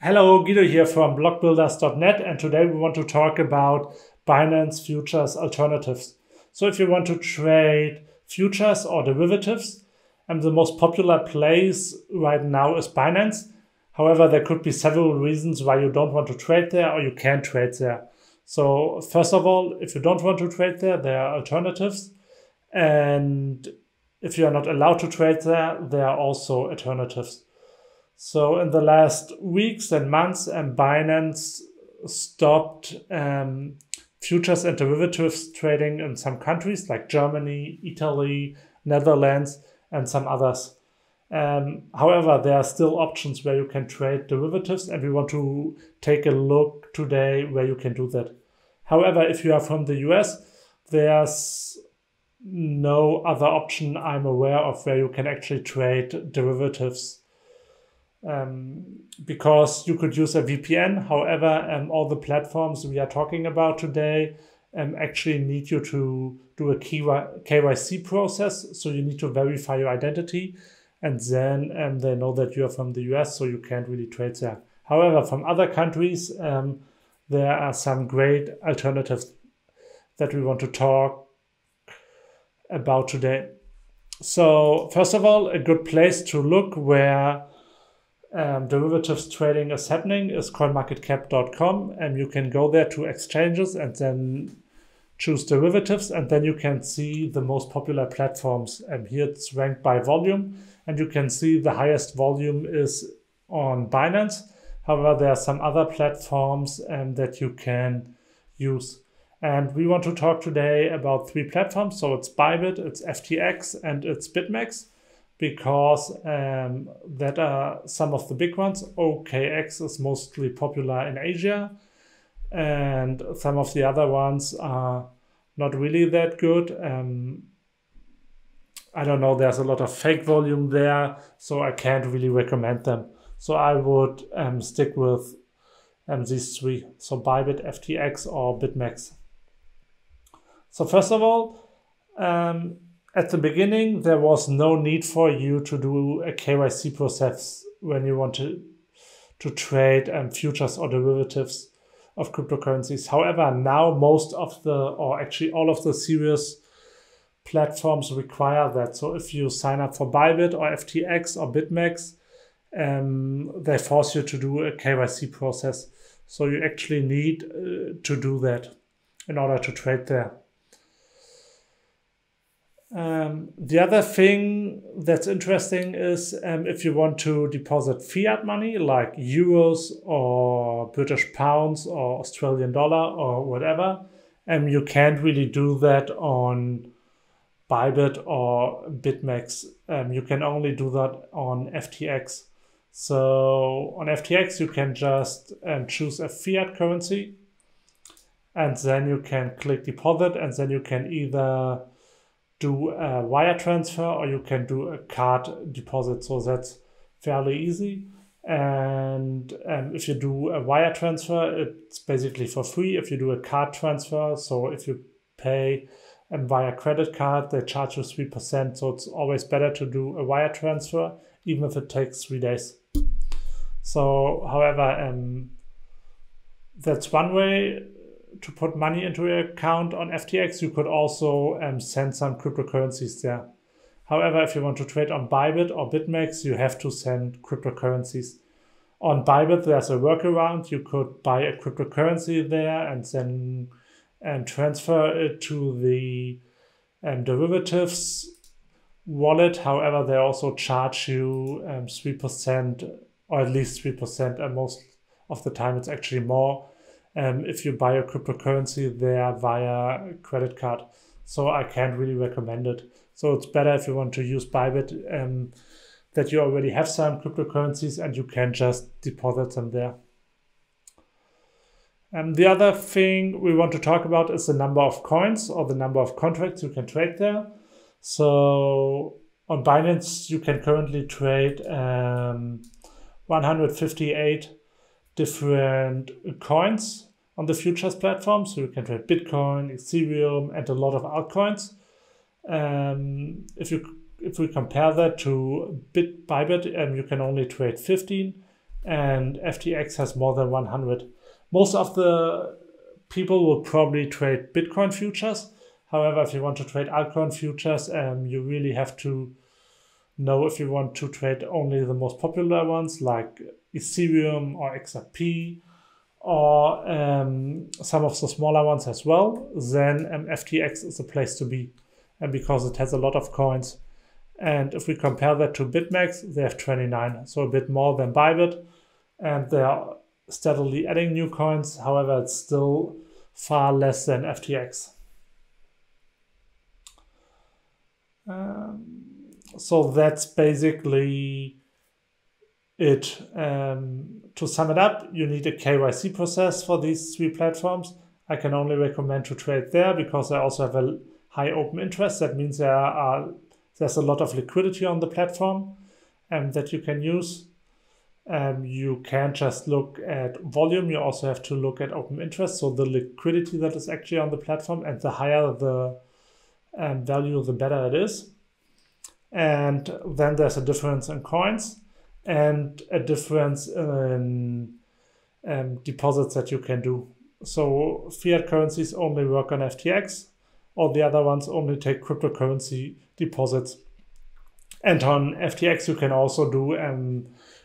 Hello, Guido here from blockbuilders.net, and today we want to talk about Binance Futures Alternatives. So if you want to trade futures or derivatives, the most popular place right now is Binance. However, there could be several reasons why you don't want to trade there or you can't trade there. So first of all, if you don't want to trade there, there are alternatives. And if you are not allowed to trade there, there are also alternatives. So in the last weeks and months, Binance stopped futures and derivatives trading in some countries like Germany, Italy, Netherlands, and some others. However, there are still options where you can trade derivatives, and we want to take a look today where you can do that. However, if you are from the US, there's no other option I'm aware of where you can actually trade derivatives. Because you could use a VPN. However, all the platforms we are talking about today actually need you to do a KYC process. So you need to verify your identity, and then they know that you are from the US, so you can't really trade there. However, from other countries, there are some great alternatives that we want to talk about today. So first of all, a good place to look where derivatives trading is happening is coinmarketcap.com, and you can go there to exchanges and then choose derivatives, and then you can see the most popular platforms. And here it's ranked by volume, and you can see the highest volume is on Binance. However, there are some other platforms that you can use. And we want to talk today about three platforms. So it's Bybit, it's FTX, and it's BitMEX, because that are some of the big ones. OKX is mostly popular in Asia, and some of the other ones are not really that good. I don't know, there's a lot of fake volume there, so I can't really recommend them. So I would stick with these three, so Bybit, FTX, or BitMEX. So first of all, at the beginning, there was no need for you to do a KYC process when you want to trade futures or derivatives of cryptocurrencies. However, now most of or actually all of the serious platforms require that. So if you sign up for Bybit or FTX or BitMEX, they force you to do a KYC process. So you actually need to do that in order to trade there. The other thing that's interesting is if you want to deposit fiat money like euros or British pounds or Australian dollar or whatever, you can't really do that on Bybit or BitMEX. You can only do that on FTX. So on FTX, you can just choose a fiat currency, and then you can click deposit, and then you can either do a wire transfer or you can do a card deposit. So that's fairly easy. And if you do a wire transfer, it's basically for free. If you do a card transfer, so if you pay via credit card, they charge you 3%. So it's always better to do a wire transfer, even if it takes 3 days. So, however, that's one way to put money into your account on FTX. You could also send some cryptocurrencies there. However, if you want to trade on Bybit or BitMEX, you have to send cryptocurrencies. On Bybit, there's a workaround. You could buy a cryptocurrency there and then transfer it to the derivatives wallet. However, they also charge you 3%, or at least 3%, and most of the time it's actually more if you buy a cryptocurrency there via credit card. So I can't really recommend it. So it's better if you want to use Bybit, that you already have some cryptocurrencies and you can just deposit them there. The other thing we want to talk about is the number of coins or the number of contracts you can trade there. So on Binance, you can currently trade 158 different coins on the futures platform. So you can trade Bitcoin, Ethereum, and a lot of altcoins. If we compare that to Bybit, you can only trade 15 and FTX has more than 100. Most of the people will probably trade Bitcoin futures. However, if you want to trade altcoin futures, you really have to know if you want to trade only the most popular ones like Ethereum or XRP, or some of the smaller ones as well. Then FTX is the place to be, and because it has a lot of coins. And if we compare that to BitMEX, they have 29, so a bit more than Bybit, and they are steadily adding new coins. However, it's still far less than FTX. So that's basically it. To sum it up, you need a KYC process for these three platforms. I can only recommend to trade there because I also have a high open interest. That means there's a lot of liquidity on the platform that you can use. You can't just look at volume, you also have to look at open interest, so the liquidity that is actually on the platform, and the higher the value, the better it is. And then there's a difference in coins and a difference in deposits that you can do. So fiat currencies only work on FTX, or the other ones only take cryptocurrency deposits. And on FTX, you can also do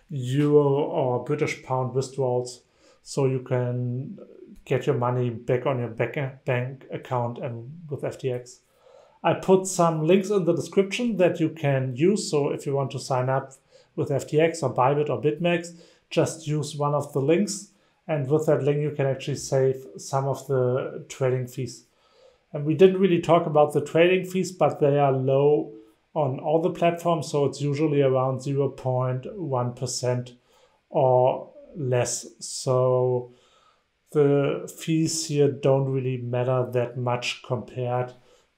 euro or British pound withdrawals, so you can get your money back on your bank account with FTX. I put some links in the description that you can use, so if you want to sign up with FTX or Bybit or BitMEX, just use one of the links, and with that link you can actually save some of the trading fees. And we didn't really talk about the trading fees, but they are low on all the platforms, so it's usually around 0.1% or less. So the fees here don't really matter that much compared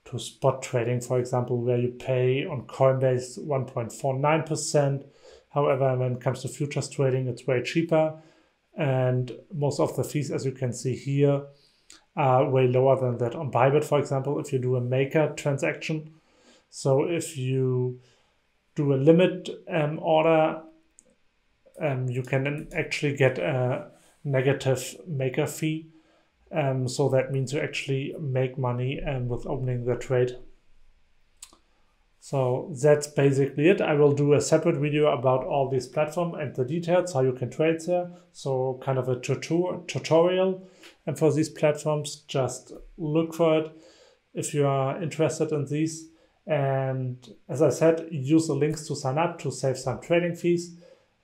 to spot trading, for example, where you pay on Coinbase 1.49%. However, when it comes to futures trading, it's way cheaper. And most of the fees, as you can see here, are way lower than that on Bybit, for example, if you do a maker transaction. So if you do a limit order, you can actually get a negative maker fee. So that means you actually make money with opening the trade. So that's basically it. I will do a separate video about all these platforms and the details, how you can trade there. So kind of a tutorial. And for these platforms, just look for it if you are interested in these. And as I said, use the links to sign up to save some trading fees.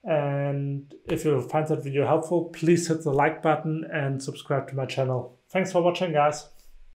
And if you find that video helpful, please hit the like button and subscribe to my channel. Thanks for watching, guys.